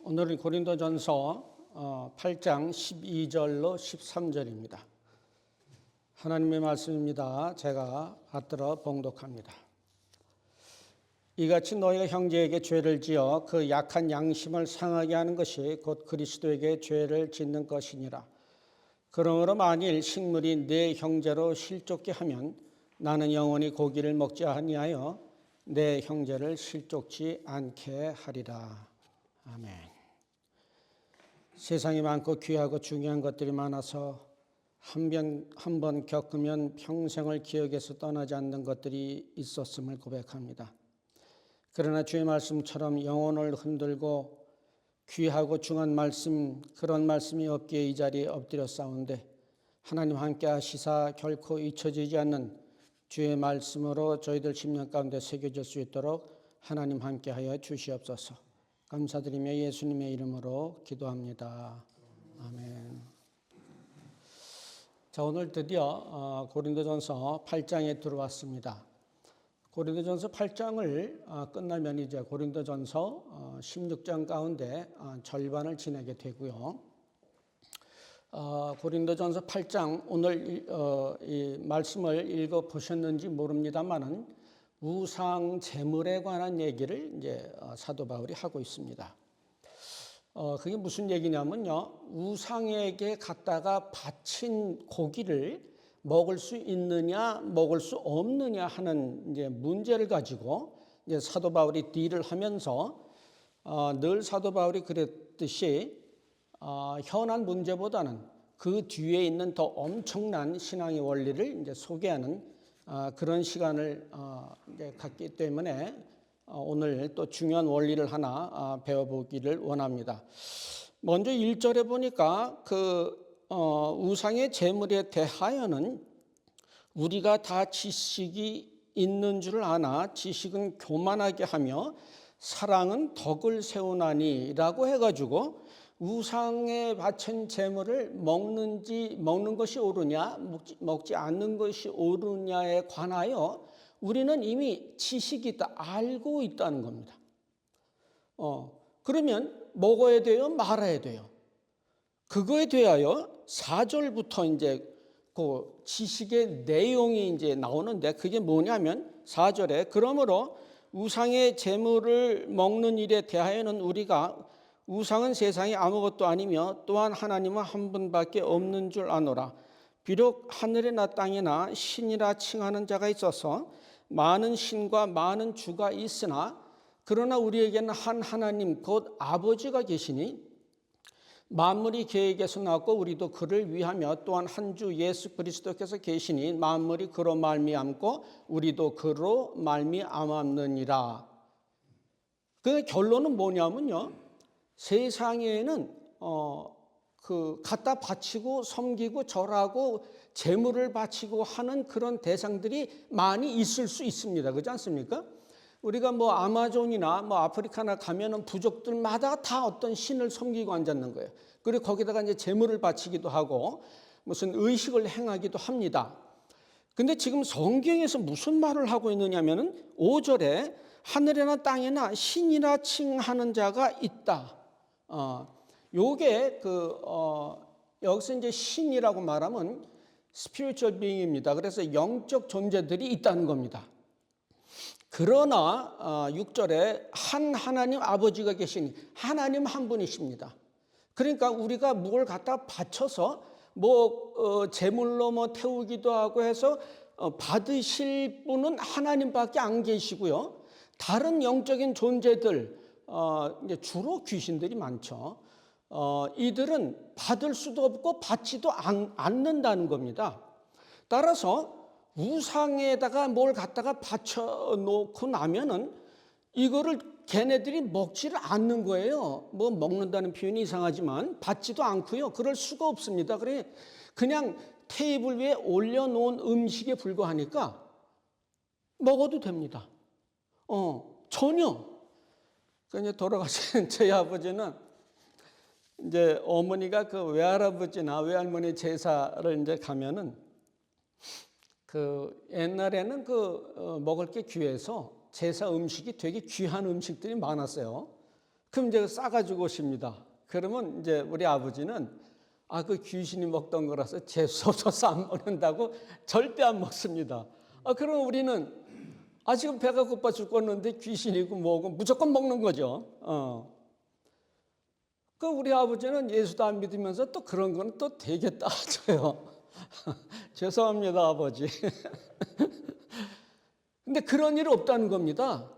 오늘은 고린도전서 8장 12절로 13절입니다. 하나님의 말씀입니다. 제가 받들어 봉독합니다. 이같이 너희가 형제에게 죄를 지어 그 약한 양심을 상하게 하는 것이 곧 그리스도에게 죄를 짓는 것이니라. 그러므로 만일 식물이 내 형제로 실족게 하면 나는 영원히 고기를 먹지 아니하여 내 형제를 실족지 않게 하리라. 아멘. 세상에 많고 귀하고 중요한 것들이 많아서 한 번 겪으면 평생을 기억에서 떠나지 않는 것들이 있었음을 고백합니다. 그러나 주의 말씀처럼 영혼을 흔들고 귀하고 중한 말씀, 그런 말씀이 없기에 이 자리에 엎드려 싸운데 하나님 함께 하시사 결코 잊혀지지 않는 주의 말씀으로 저희들 심령 가운데 새겨질 수 있도록 하나님 함께 하여 주시옵소서. 감사드리며 예수님의 이름으로 기도합니다. 아멘. 자, 오늘 드디어 고린도전서 8장에 들어왔습니다. 고린도전서 8장을 끝나면 이제 고린도전서 16장 가운데 절반을 지내게 되고요. 고린도전서 8장 오늘 이 말씀을 읽어 보셨는지 모릅니다만은 우상 제물에 관한 얘기를 이제 사도 바울이 하고 있습니다. 그게 무슨 얘기냐면요, 우상에게 갖다가 바친 고기를 먹을 수 있느냐, 먹을 수 없느냐 하는 이제 문제를 가지고 이제 사도 바울이 딜을 하면서 늘 사도 바울이 그랬듯이 현안 문제보다는 그 뒤에 있는 더 엄청난 신앙의 원리를 이제 소개하는 그런 시간을 이제 갖기 때문에 오늘 또 중요한 원리를 하나 배워보기를 원합니다. 먼저 1절에 보니까 우상의 제물에 대하여는 우리가 다 지식이 있는 줄 아나 지식은 교만하게 하며 사랑은 덕을 세우나니 라고 해가지고 우상에 바친 제물을 먹는 것이 옳으냐 먹지 않는 것이 옳으냐에 관하여 우리는 이미 지식이 있다, 알고 있다는 겁니다. 그러면 먹어야 돼요, 말아야 돼요? 그거에 대하여 4절부터 이제 그 지식의 내용이 이제 나오는데 그게 뭐냐면 4절에 그러므로 우상의 제물을 먹는 일에 대하여는 우리가 우상은 세상에 아무것도 아니며 또한 하나님은 한 분밖에 없는 줄 아노라. 비록 하늘이나 땅이나 신이라 칭하는 자가 있어서 많은 신과 많은 주가 있으나 그러나 우리에게는 한 하나님 곧 아버지가 계시니 만물이 그에게서 나왔고 우리도 그를 위하며 또한 한 주 예수 그리스도께서 계시니 만물이 그로 말미암고 우리도 그로 말미암았느니라. 그 결론은 뭐냐면요, 세상에는 갖다 바치고 섬기고 절하고 제물을 바치고 하는 그런 대상들이 많이 있을 수 있습니다. 그렇지 않습니까? 우리가 아마존이나 아프리카나 가면은 부족들마다 다 어떤 신을 섬기고 앉았는 거예요. 그리고 거기다가 이제 제물을 바치기도 하고 무슨 의식을 행하기도 합니다. 근데 지금 성경에서 무슨 말을 하고 있느냐면은 5절에 하늘이나 땅이나 신이라 칭하는 자가 있다. 요게 여기서 이제 신이라고 말하면 spiritual being입니다. 그래서 영적 존재들이 있다는 겁니다. 그러나 6절에 한 하나님 아버지가 계시니 하나님 한 분이십니다. 그러니까 우리가 뭘 갖다 바쳐서 제물로 태우기도 하고 해서 받으실 분은 하나님밖에 안 계시고요. 다른 영적인 존재들, 이제 주로 귀신들이 많죠. 이들은 받을 수도 없고 받지도 않는다는 겁니다. 따라서 우상에다가 뭘 갖다가 바쳐놓고 나면은 이거를 걔네들이 먹지를 않는 거예요. 먹는다는 표현이 이상하지만 받지도 않고요. 그럴 수가 없습니다. 그냥 테이블 위에 올려놓은 음식에 불과하니까 먹어도 됩니다. 전혀. 그러니까 돌아가신 저희 아버지는 이제 어머니가 그 외할아버지나 외할머니 제사를 이제 가면은 옛날에는 먹을 게 귀해서 제사 음식이 되게 귀한 음식들이 많았어요. 그럼 이제 싸가지고 오십니다. 그러면 이제 우리 아버지는 그 귀신이 먹던 거라서 재수 없어서 안 먹는다고 절대 안 먹습니다. 그럼 우리는 지금 배가 고파 죽겠는데 귀신이고 뭐고 무조건 먹는 거죠. 그 우리 아버지는 예수도 안 믿으면서 또 그런 거는 또 되게 따져요. 죄송합니다, 아버지. 근데 그런 일 없다는 겁니다.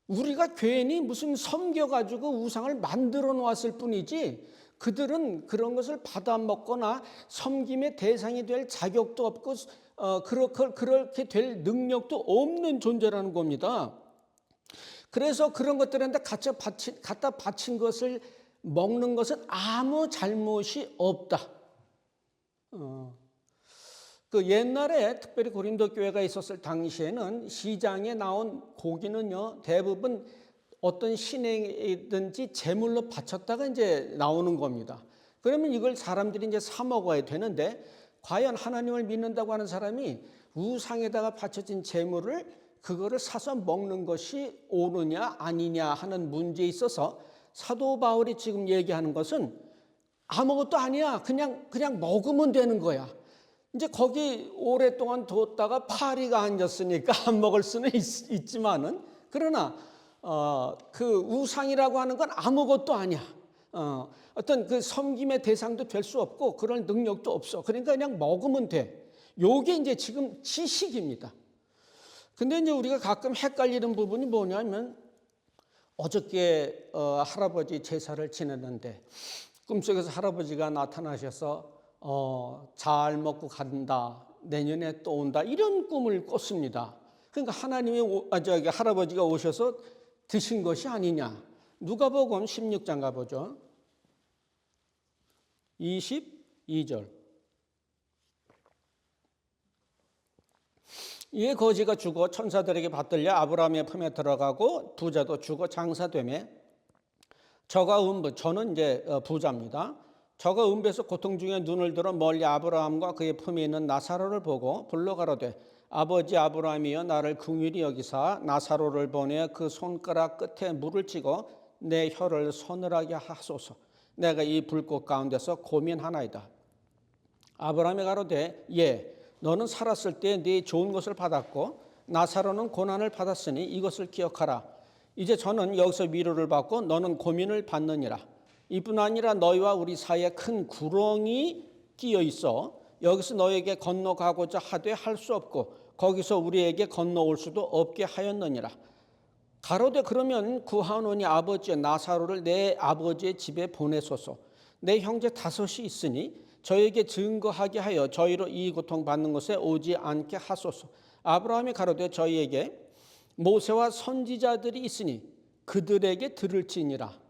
우리가 괜히 무슨 섬겨가지고 우상을 만들어 놓았을 뿐이지 그들은 그런 것을 받아 먹거나 섬김의 대상이 될 자격도 없고 그렇게 될 능력도 없는 존재라는 겁니다. 그래서 그런 것들한테 갖다 바친 것을 먹는 것은 아무 잘못이 없다. 그 옛날에 특별히 고린도 교회가 있었을 당시에는 시장에 나온 고기는요 대부분 어떤 신에든지 제물로 바쳤다가 이제 나오는 겁니다. 그러면 이걸 사람들이 이제 사 먹어야 되는데 과연 하나님을 믿는다고 하는 사람이 우상에다가 바쳐진 제물을 그거를 사서 먹는 것이 옳으냐 아니냐 하는 문제에 있어서 사도 바울이 지금 얘기하는 것은 아무것도 아니야. 그냥 먹으면 되는 거야. 이제 거기 오랫동안 뒀다가 파리가 앉았으니까 안 먹을 수는 있지만은 그러나 그 우상이라고 하는 건 아무것도 아니야. 어떤 그 섬김의 대상도 될 수 없고 그럴 능력도 없어. 그러니까 그냥 먹으면 돼. 요게 이제 지금 지식입니다. 근데 이제 우리가 가끔 헷갈리는 부분이 뭐냐면 어저께 할아버지 제사를 지냈는데 꿈속에서 할아버지가 나타나셔서 잘 먹고 간다. 내년에 또 온다. 이런 꿈을 꿨습니다. 그러니까 할아버지가 오셔서 드신 것이 아니냐. 누가복음 16장 가보죠. 22절. 이에 거지가 죽어 천사들에게 받들려 아브라함의 품에 들어가고 부자도 죽어 장사되매 저는 이제 부자입니다. 저가 음배에서 고통 중에 눈을 들어 멀리 아브라함과 그의 품에 있는 나사로를 보고 불러 가로되 아버지 아브라함이여 나를 긍휼히 여기사 나사로를 보내 그 손가락 끝에 물을 치고 내 혀를 서늘하게 하소서. 내가 이 불꽃 가운데서 고민하나이다. 아브라함이 가로되 예 너는 살았을 때 네 좋은 것을 받았고 나사로는 고난을 받았으니 이것을 기억하라. 이제 저는 여기서 위로를 받고 너는 고민을 받느니라. 이뿐 아니라 너희와 우리 사이에 큰 구렁이 끼어 있어 여기서 너에게 건너가고자 하되 할 수 없고 거기서 우리에게 건너올 수도 없게 하였느니라. 가로되 그러면 구하노니 아버지여 나사로를 내 아버지의 집에 보내소서. 내 형제 5이 있으니 저에게 증거하게 하여 저희로 이 고통받는 곳에 오지 않게 하소서. 아브라함이 가로되 저희에게 모세와 선지자들이 있으니 그들에게 들을지니라.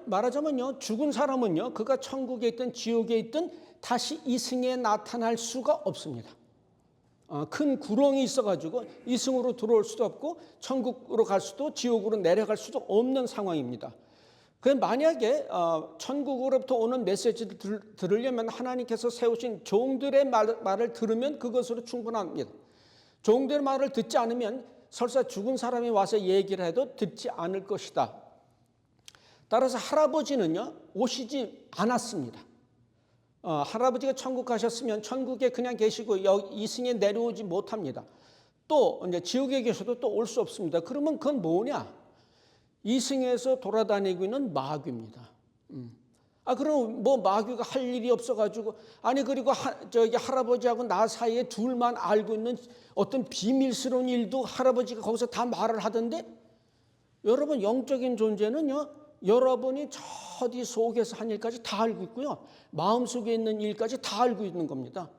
말하자면요 죽은 사람은요 그가 천국에 있든 지옥에 있든 다시 이승에 나타날 수가 없습니다. 큰 구렁이 있어가지고 이승으로 들어올 수도 없고 천국으로 갈 수도 지옥으로 내려갈 수도 없는 상황입니다. 만약에 천국으로부터 오는 메시지를 들으려면 하나님께서 세우신 종들의 말을 들으면 그것으로 충분합니다. 종들의 말을 듣지 않으면 설사 죽은 사람이 와서 얘기를 해도 듣지 않을 것이다. 따라서 할아버지는요 오시지 않았습니다. 할아버지가 천국 가셨으면 천국에 그냥 계시고 이승에 내려오지 못합니다. 또 이제 지옥에 계셔도 또 올 수 없습니다. 그러면 그건 뭐냐? 이승에서 돌아다니고 있는 마귀입니다. 그럼 뭐 마귀가 할 일이 없어가지고 그리고 할아버지하고 나 사이에 둘만 알고 있는 어떤 비밀스러운 일도 할아버지가 거기서 다 말을 하던데 여러분 영적인 존재는요 여러분이 저 어디 속에서 한 일까지 다 알고 있고요 마음속에 있는 일까지 다 알고 있는 겁니다.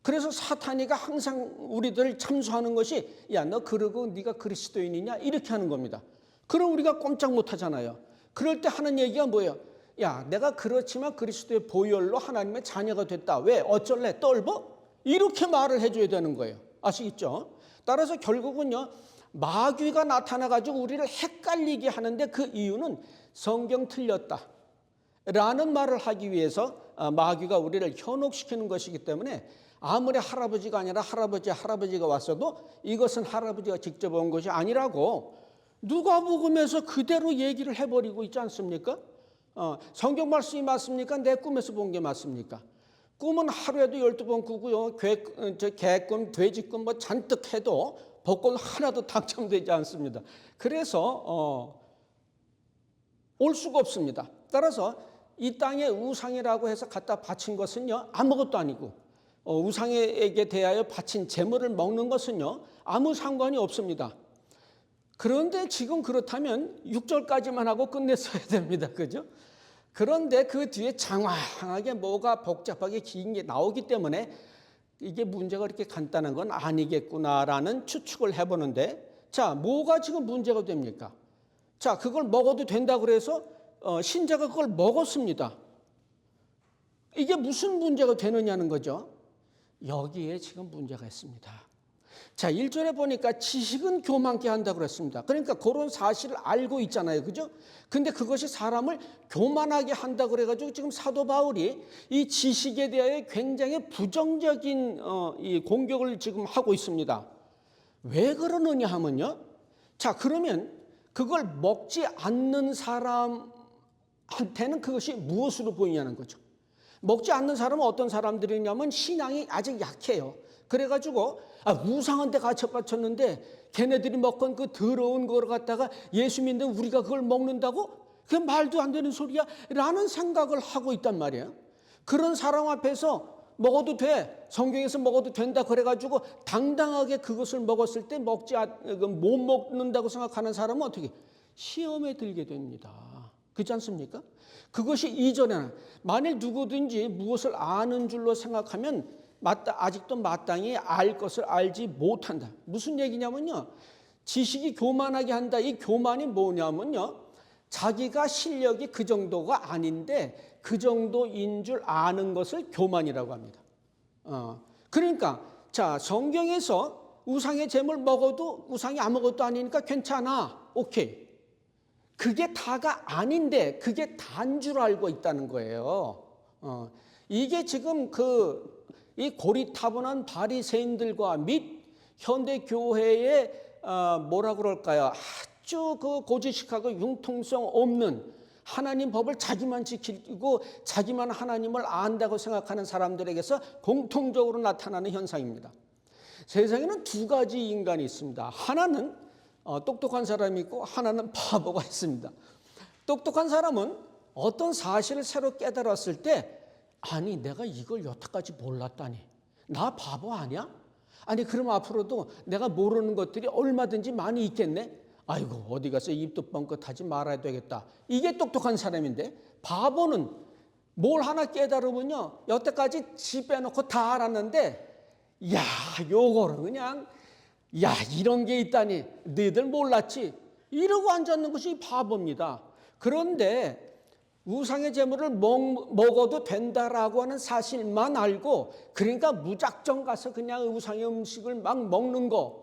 그래서 사탄이가 항상 우리들을 참소하는 것이 야 너 그러고 네가 그리스도인이냐 이렇게 하는 겁니다. 그럼 우리가 꼼짝 못하잖아요. 그럴 때 하는 얘기가 뭐예요? 야 내가 그렇지만 그리스도의 보혈로 하나님의 자녀가 됐다. 왜? 어쩔래? 떨보? 이렇게 말을 해줘야 되는 거예요. 아시겠죠? 따라서 결국은요 마귀가 나타나가지고 우리를 헷갈리게 하는데 그 이유는 성경 틀렸다 라는 말을 하기 위해서 마귀가 우리를 현혹시키는 것이기 때문에 아무리 할아버지가 아니라 할아버지가 왔어도 이것은 할아버지가 직접 온 것이 아니라고 누가복음에서 그대로 얘기를 해버리고 있지 않습니까? 성경 말씀이 맞습니까? 내 꿈에서 본 게 맞습니까? 꿈은 하루에도 12번 꾸고요. 개꿈, 돼지꿈 뭐 잔뜩 해도 복권 하나도 당첨되지 않습니다. 그래서 올 수가 없습니다. 따라서 이 땅에 우상이라고 해서 갖다 바친 것은요, 아무것도 아니고 우상에게 대하여 바친 제물을 먹는 것은요, 아무 상관이 없습니다. 그런데 지금 그렇다면 6절까지만 하고 끝냈어야 됩니다. 그죠? 그런데 그 뒤에 장황하게 뭐가 복잡하게 긴 게 나오기 때문에 이게 문제가 그렇게 간단한 건 아니겠구나라는 추측을 해보는데, 자, 뭐가 지금 문제가 됩니까? 자, 그걸 먹어도 된다고 그래서 신자가 그걸 먹었습니다. 이게 무슨 문제가 되느냐는 거죠. 여기에 지금 문제가 있습니다. 자, 1절에 보니까 지식은 교만케 한다고 그랬습니다. 그러니까 그런 사실을 알고 있잖아요. 그죠? 근데 그것이 사람을 교만하게 한다고 그래가지고 지금 사도 바울이 이 지식에 대하여 굉장히 부정적인 이 공격을 지금 하고 있습니다. 왜 그러느냐 하면요. 자, 그러면 그걸 먹지 않는 사람한테는 그것이 무엇으로 보이냐는 거죠. 먹지 않는 사람은 어떤 사람들이냐면 신앙이 아직 약해요. 그래가지고 우상한테 갇혀받쳤는데 걔네들이 먹건 그 더러운 걸 갖다가 예수 믿는 우리가 그걸 먹는다고? 그게 말도 안 되는 소리야? 라는 생각을 하고 있단 말이에요. 그런 사람 앞에서 먹어도 돼. 성경에서 먹어도 된다 그래가지고 당당하게 그것을 먹었을 때 못 먹는다고 생각하는 사람은 어떻게? 시험에 들게 됩니다. 그렇지 않습니까? 그것이 이전에는 만일 누구든지 무엇을 아는 줄로 생각하면 아직도 마땅히 알 것을 알지 못한다. 무슨 얘기냐면요. 지식이 교만하게 한다. 이 교만이 뭐냐면요. 자기가 실력이 그 정도가 아닌데 그 정도인 줄 아는 것을 교만이라고 합니다. 그러니까 자, 성경에서 우상의 제물 먹어도 우상이 아무것도 아니니까 괜찮아. 오케이. 그게 다가 아닌데 그게 다인 줄 알고 있다는 거예요. 이게 지금 이 고리타분한 바리새인들과 및 현대 교회의 뭐라 그럴까요? 아주 그 고지식하고 융통성 없는 하나님 법을 자기만 지키고 자기만 하나님을 안다고 생각하는 사람들에게서 공통적으로 나타나는 현상입니다. 세상에는 두 가지 인간이 있습니다. 하나는 똑똑한 사람이 있고 하나는 바보가 있습니다. 똑똑한 사람은 어떤 사실을 새로 깨달았을 때 아니 내가 이걸 여태까지 몰랐다니 나 바보 아니야? 아니 그럼 앞으로도 내가 모르는 것들이 얼마든지 많이 있겠네. 아이고 어디 가서 입도 뻥끗하지 말아야 되겠다. 이게 똑똑한 사람인데 바보는 뭘 하나 깨달으면요 여태까지 지 빼놓고 다 알았는데 야 요거를 그냥 야 이런 게 있다니 너희들 몰랐지 이러고 앉았는 것이 바보입니다. 그런데 우상의 제물을 먹어도 된다라고 하는 사실만 알고 그러니까 무작정 가서 그냥 우상의 음식을 막 먹는 거